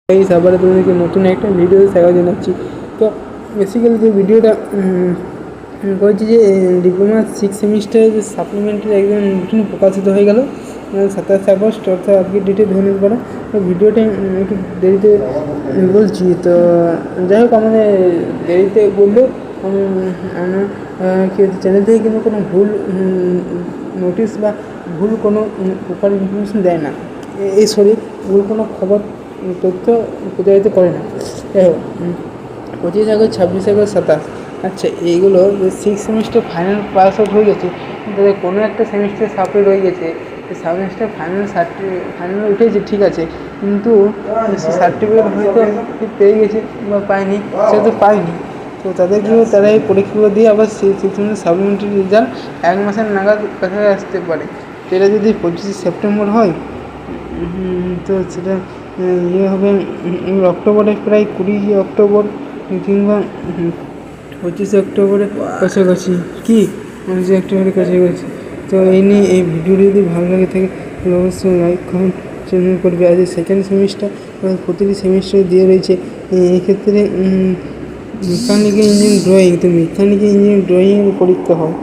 এই আবার তোমাদেরকে নতুন একটা ভিডিও স্বাগত জানাচ্ছি। তো বেসিক্যালি যে ভিডিওটা বলছি যে ডিপ্লোমা 6 সেমিস্টারে যে সাপ্লিমেন্টারি একদম নতুন প্রকাশিত হয়ে গেল 27 আগস্ট, অর্থাৎ আজকের ডেটে ধরে নিতে পারো। তো ভিডিওটা একটু দেরিতে বলছি। তো যাই হোক, আমাদের দেরিতে বললেও আমার চ্যানেল থেকে কিন্তু কোনো ভুল নোটিশ বা ভুল কোনো প্রপার ইনফরমেশন দেয় না, এই ভুল কোনো খবর তথ্য প্রচারিত করে না। যাই হোক, 25 আগস্ট, 26 আগস্ট, 27, আচ্ছা এইগুলো যে 6 সেমিস্টার ফাইনাল পাস আউট হয়ে গেছে, তাদের কোনো একটা সেমিস্টার সাপ্লি রয়ে গেছে, সেমিস্টার ফাইনাল উঠেছে ঠিক আছে, কিন্তু সার্টিফিকেট হয়তো পেয়ে গেছে বা পায়নি, সে তো পায়নি। তো তাদেরকেও তারা এই পরীক্ষাগুলো দিয়ে আবার সিক্স সেমিস্টার সাপ্লিমেন্টারি রেজাল্ট 1 মাসের নাগাদ কাছাকাছি আসতে পারে। এটা যদি 25 সেপ্টেম্বর হয়, তো সেটা হবে অক্টোবরে, প্রায় 20 অক্টোবর কিংবা 25 অক্টোবরের কাছাকাছি, কি 25 অক্টোবরের কাছাকাছি। তো এই নিয়ে এই ভিডিওটি যদি ভালো লাগে থাকে তাহলে অবশ্যই লাইক কমেন্ট চ্যানেল করবে। আজ সেকেন্ড সেমিস্টার প্রতিটি সেমিস্টারে দিয়ে রয়েছে। এক্ষেত্রে মেকানিক্যাল ইঞ্জিনিয়ারিং ড্রয়িং, তো মেকানিক্যাল ইঞ্জিনিয়ারিং ড্রয়িংয়ের পরীক্ষা হয়।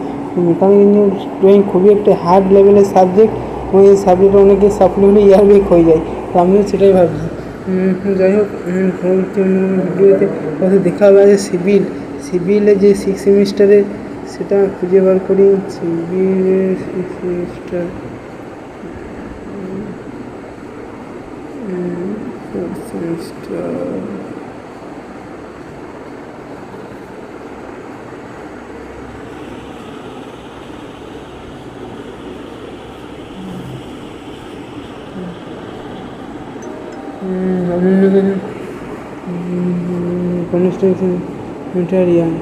মেকানিক্যাল ইঞ্জিনিয়ারিং ড্রয়িং খুবই একটা হার্ড লেভেলের সাবজেক্ট, এবং এই সাবজেক্টে অনেকে সাপ্লি হলে ইয়ারবেক হয়ে যায়। তো আমিও সেটাই ভাবছি। যাই হোক, ভিডিওতে হয়তো দেখা হবে যে সিভিলে যে 6 সেমিস্টারে, সেটা খুঁজে বার করি। সিভিলের 6 semester construction material,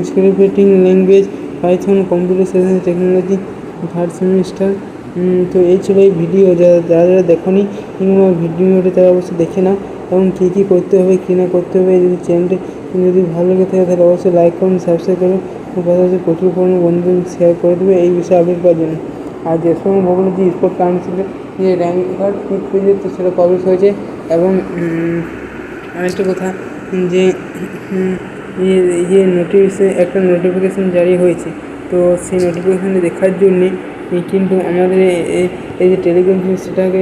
scripting language, Python, computer science technology, 3rd semester. তো এই ছিল এই ভিডিও। যারা দেখোনি কিংবা ভিডিওটি তারা অবশ্যই দেখে নাও, এবং কী কী করতে হবে কী না করতে হবে। যদি চ্যানেলটি যদি ভালো লেগে থাকে তাহলে অবশ্যই লাইক করুন, সাবস্ক্রাইব করুন, পাশাপাশি প্রচুর পরিমাণে বন্ধু শেয়ার করে দেবে এই বিষয়ে আপডেট পাওয়ার জন্য। আর যে সময় বললো যে স্পোর্ট কাউন্সিলের যে র্যাঙ্ক কার্ড পেজে, তো সেটা পাবলিশ হয়েছে। এবং আরেকটা কথা, যে একটা নোটিফিকেশান জারি হয়েছে। তো সেই নোটিফিকেশানটি দেখার জন্যে কিন্তু আমাদের এই যে টেলিগ্রাম, সেটাকে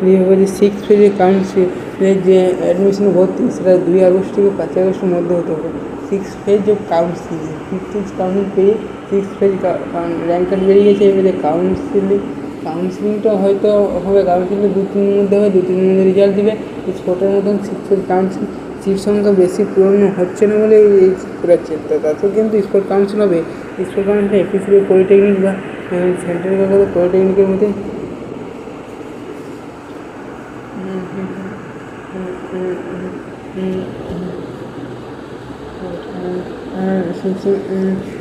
নিয়ে হবে যে 6 ফেজে কাউন্সিলের যে অ্যাডমিশন ভর্তি, সেটা 2 আগস্ট থেকে 5 আগস্টের মধ্যে হতে হবে। 6 phase of council, 5 phase council পেয়ে 6 ফেজ র্যাঙ্ক কার্ড বেরিয়ে গেছে। এবারে কাউন্সিলিংটা হয়তো হবে, কাউন্সিলিং 2-3 মধ্যে হবে, 2-3 মধ্যে রেজাল্ট দিবে। স্পোর্টের মতন 6 ফেজ কাউন্সিল সিট সংখ্যা বেশি পূরণ হচ্ছে না বলে এই করাচ্ছে। তো তাতেও কিন্তু স্পোর্ট কাউন্সিল হবে। স্পোর্ট কাউন্সিল এপিসি পলিটেকনিক বা সেন্ট্রাল গভর্নমেন্ট পলিটেকনিকের মধ্যে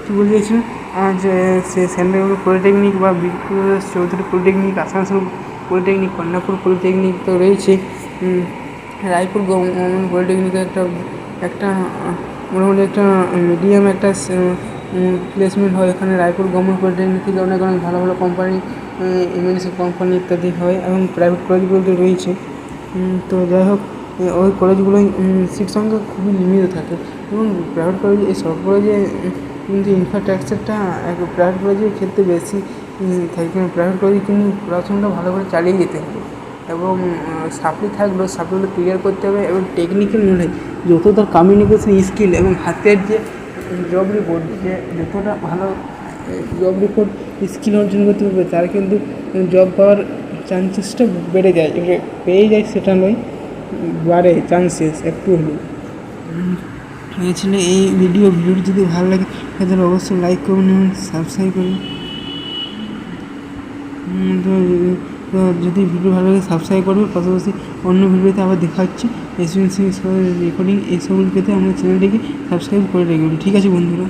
কী বলছিলাম, যে সেন্ট্রাল গভর্নমেন্ট পলিটেকনিক বা Chowdhury polytechnic, Asansol polytechnic, Kanyapur polytechnic তো রয়েছে। রায়পুর গভর্নমেন্ট পলিটেকনিকের একটা মোটামুটি একটা মিডিয়াম একটা প্লেসমেন্ট হয় এখানে। রায়পুর গভর্নমেন্ট পলিটেকনিক থেকে অনেক ভালো ভালো কোম্পানি, এমএনসি কোম্পানি ইত্যাদি হয়, এবং প্রাইভেট কলেজগুলো তো রয়েছে। তো যাই হোক, ওই কলেজগুলোয় সিট সংখ্যা খুবই লিমিট থাকে, এবং প্রাইভেট কলেজে, এই সব কলেজে কিন্তু ইনফ্রাস্ট্রাকচারটা প্রাইভেট কলেজের ক্ষেত্রে বেশি থাকে। প্রাইভেট কলেজে কিন্তু পড়াশোনাটা ভালো করে চালিয়ে যেতে হবে, এবং সাপ্লি থাকলেও সাপ্লিগুলো ক্লিয়ার করতে হবে, এবং টেকনিক্যাল নলেজ, যত তার কমিউনিকেশন স্কিল এবং হাতের যে জব রিপোর্ট, যে যতটা ভালো জব রিপোর্ট স্কিল অর্জন করতে পারবে, তার কিন্তু জব পাওয়ার চান্সেসটা বেড়ে যায়। এবারে পেয়ে যায় সেটা নয়, বাড়ে চান্সেস একটু হলেও। এই ছিল এই ভিডিওটি যদি ভালো লাগে তাহলে অবশ্যই লাইক করুন এবং সাবস্ক্রাইব করুন। তো যদি ভিডিও ভালো লাগে সাবস্ক্রাইব করবে, পাশাপাশি অন্য ভিডিওতে আবার দেখা হচ্ছে এসবিএনসি রেকর্ডিং, এইসবগুলো পেতে আমাদের চ্যানেলটিকে সাবস্ক্রাইব করে রাখবেন। ঠিক আছে বন্ধুরা।